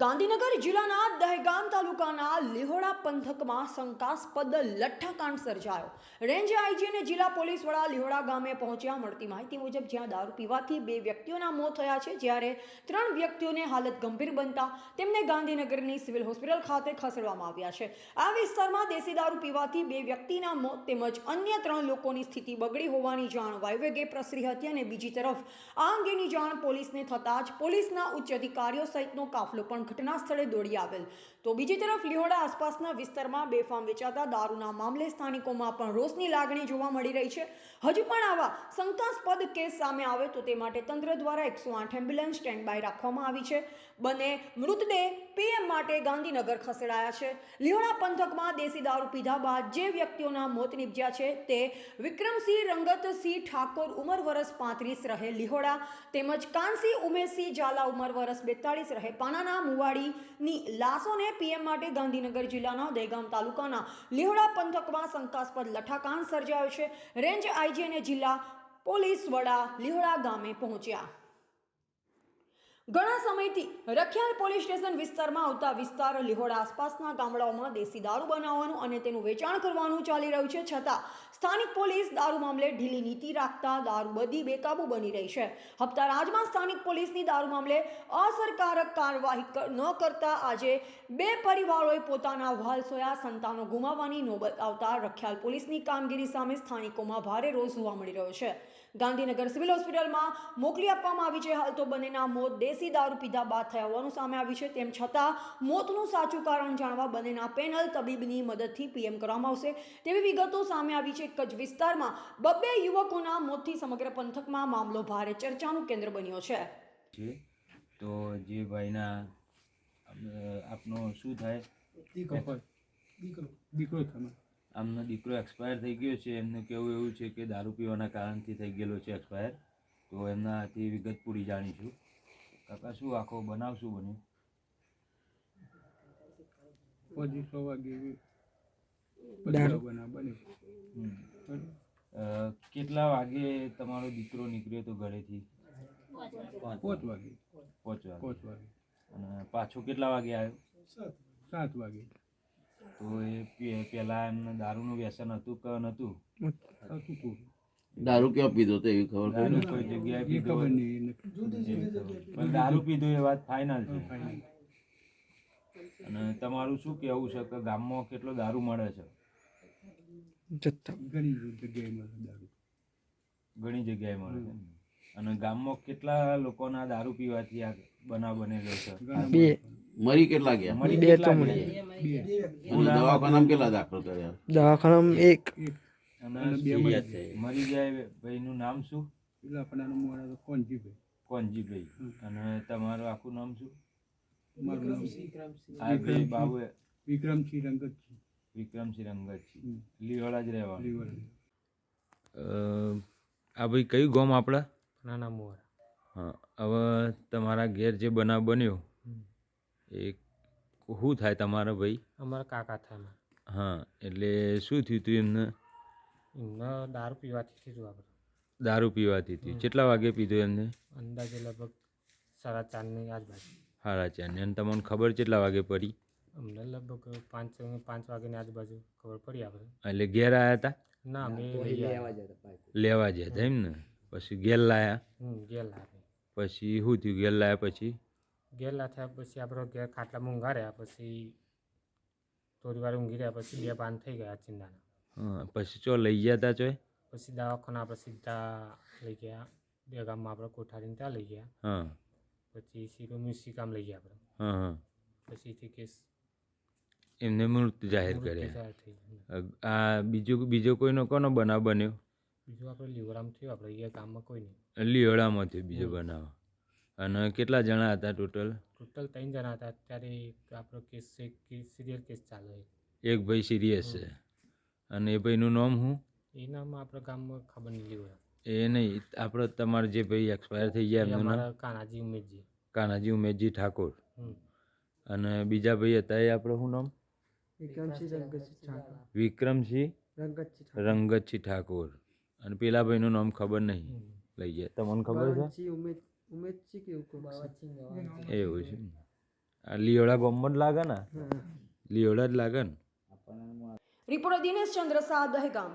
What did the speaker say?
ગાંધીનગર જિલ્લાના દહેગામ તાલુકાના લીહોડા પંથકમાં શંકાસ્પદ લઠ્ઠાકાંડ સર્જાયો. રેન્જ આઈજી અને જિલ્લા પોલીસ વડા લીહોડા ગામે પહોંચ્યા. મળતી માહિતી મુજબ જ્યાં દારૂ પીવાથી 2 વ્યક્તિઓના મોત થયા છે, જ્યારે 3 વ્યક્તિઓની હાલત ગંભીર બનતા તેમને ગાંધીનગરની સિવિલ હોસ્પિટલ ખાતે ખસેડવામાં આવ્યા છે. આ વિસ્તારમાં દેશી દારૂ પીવાથી 2 વ્યક્તિના મોત તેમજ અન્ય 3 લોકોની સ્થિતિ બગડી હોવાની જાણ વાયુવેગે પ્રસરી હતી અને બીજી તરફ આ અંગેની જાણ પોલીસને થતાં જ પોલીસના ઉચ્ચ અધિકારીઓ સહિતનો કાફલો પણ ઘટના સ્થળે દોડી આવેલ. તો બીજી તરફ લીહોડા આસપાસના વિસ્તારમાં બેફામ વેચાતા દારૂના મામલે સ્થાનિકોમાં પણ રોષની લાગણી જોવા મળી રહી છે. હજુ પણ આવા શંકાસ્પદ કેસ સામે આવે તો તે માટે તંત્ર દ્વારા 108 એમ્બ્યુલન્સ સ્ટેન્ડ બાય રાખવામાં આવી છે. બંને મૃતદેહ પીએમ માટે ગાંધીનગર ખસેડાયા છે. લીહોડા પંથકમાં દેશી દારૂ પીધા બાદ જે વ્યક્તિઓના મોત નિપજ્યા છે તે વિક્રમસિંહ રંગતસિંહ ઠાકોર ઉંમર વર્ષ 35 રહે લીહોડા તેમજ કાનસિંહ ઉમેશસિંહ ઝાલા ઉંમર વર્ષ 42 રહે પાનાના મુવાડીની લાશોને પીએમ માટે ગાંધીનગર જિલ્લાના દહેગામ તાલુકાના લીહોડા પંથકમાં શંકાસ્પદ લઠ્ઠાકાંડ સર્જાયો છે. રેન્જ આઈજી અને જિલ્લા પોલીસ વડા લીહોડા ગામે પહોંચ્યા. ઘણા સમયથી રખિયાલ પોલીસ સ્ટેશન વિસ્તારમાં આવતા વિસ્તાર લીહોડા આસપાસના ગામડાઓમાં દેશી દારૂ બનાવવાનું અને તેનું વેચાણ કરવાનું ચાલી રહ્યું છે, છતાં સ્થાનિક પોલીસ દારૂ મામલે ઢીલી નીતિ રાખતા દારૂબંધી બેકાબૂ બની રહી છે. હપ્તા રાજમાં સ્થાનિક પોલીસની દારૂ મામલે અસરકારક કાર્યવાહી ન કરતા આજે 2 પરિવારોએ પોતાના વહાલસોયા સંતાનો ગુમાવવાની નોબત આવતા રખિયાલ પોલીસની કામગીરી સામે સ્થાનિકોમાં ભારે રોષ જોવા મળી રહ્યો છે. ગાંધીનગર સિવિલ હોસ્પિટલમાં મોકલી આપવામાં આવી છે. હાલ તો બંનેના મોત દેશી દારૂ પીધા બાદ થયા હોવાનું સામે આવ્યું છે. તેમ છતાં મોતનું સાચું કારણ જાણવા બંનેના પેનલ તબીબની મદદથી પીએમ કરવામાં આવશે તેવી વિગતો સામે આવી છે. એક જ વિસ્તારમાં 2 યુવકોના મોતથી સમગ્ર પંથકમાં મામલો ભારે ચર્ચાનું કેન્દ્ર બન્યો છે. તો જે ભાઈના આપનો શું થાય દીકરો આમનો દીકરો એક્સપાયર થઈ ગયો છે. એમનું કહેવું એવું છે કે દારૂ પીવાના કારણથી થઈ ગયેલો છે એક્સપાયર. તો એમનાથી વિગત પૂરી જાણીશું. કાકા, શું આખો બનાવ શું બન્યો? 6 વાગે બનાવ બન્યો. કેટલા વાગે તમારો દીકરો નીકળ્યો તો ઘરેથી? 5 વાગે. 5 વાગે. અને પાછો કેટલા વાગે આવ્યો? 7 વાગે. તો એ પહેલા એમને દારૂનું વ્યસન હતું કે નહોતું? દારૂ ક્યાં પીધો તો એવી ખબર દારૂ કોઈ જગ્યાએ પીધો? પણ દારૂ પીધો એ વાત ફાઇનલ છે. અને તમારું શું કહેવું છે કે ગામમાં કેટલો દારૂ મળે છે? ઘણી જગ્યાએ મળે છે. અને ગામમાં કેટલા લોકોના દારૂ પીવાથી આ બનાવ બનેલો છે? 2 મરી કેટલા ગયા? મરી કેટલા ગયા? અને દવાખાનામાં કેટલા દાખલ કર્યા? દવાખાનામાં 1. અને મરી જાય ભાઈનું નામ શું? કોનજીભાઈ. અને તમારું આખું નામ શું? વિક્રમસિંહ રંગતસિંહ. વિક્રમસિંહ રંગતસિંહ. લીહોડા જ રહેવાનું. આ ભાઈ કયું ગામ આપણા? નાના મોર. હા, હવે તમારા ઘેર જે બનાવ બન્યો એ શું થાય તમારા ભાઈ? અમારા કાકા થાય. હા, એટલે શું થયું હતું એમને? એમને દારૂ પીવાથી થયું આપણે. દારૂ પીવાથી થયું. કેટલા વાગે પીધું એમને? અંદાજે લગભગ 4:30ની આજુબાજુ. 4:30. અને તમને ખબર કેટલા વાગે પડી? અમને લગભગ 5 વાગ્યાની આજુબાજુ ખબર પડી આપણે. એટલે ઘેર આવ્યા હતા? ના, અમે લેવા ગયા હતા એમ ને? પછી ઘેર લાયા? ઘેર લાવ્યા. પછી શું થયું ઘેર લાયા પછી? ઘેર થયા પછી આપણે ઘેર ખાટલામાં ઊંઘા રહ્યા. પછી થોડી વાર ઊંઘી રહ્યા. પછી 2 પાન થઈ ગયા ચિંતાના. હા, પછી ચો લઈ ગયા હતા? ચોય પછી દવાખાના આપણે સીધા લઈ ગયા. દહેગામમાં આપણે કોઠારીને ત્યાં લઈ ગયા. હા. પછી સીધું કામ લઈ ગયા આપણે. હા હા. પછીથી કેસ એમને મૃત જાહેર કર્યા. આ બીજો કોઈનો કોનો બનાવ બન્યો? બીજું આપણે લીવડામાં થયું. આપણે એ ગામમાં કોઈ નહીં. લીહોડામાં થયો બીજો બનાવ. અને કેટલા જણા હતા ટોટલ? ટોટલ 3 જણા હતા. અત્યારે આપણો કેસ છે, સિરિયલ કેસ ચાલે છે. એક ભાઈ સિરિયસ છે. અને એ ભાઈનું નામ શું? એ નામ આપણા ગામમાં ખબર નહીં. લીવડા એ નહીં, આપણે તમારે જે ભાઈ એક્સપાયર થઈ ગયા એમનું નામ? કાનાજી ઉમેશજી. કાનાજી ઉમેશજી ઠાકોર. અને બીજા ભાઈ હતા એ આપણે શું નામ? વિક્રમસિંહ રંગતસિંહ ઠાકોર. અને પેલા ભાઈનું નામ ખબર નહીં. લઈ ગયા તમને ખબર છે? એવું છે. આ લીઓડા ગામમાં જ લાગે ને લીઓડા જ લાગે ને રિપોર્ટર દિનેશ ચંદ્ર શાહ, દહેગામ.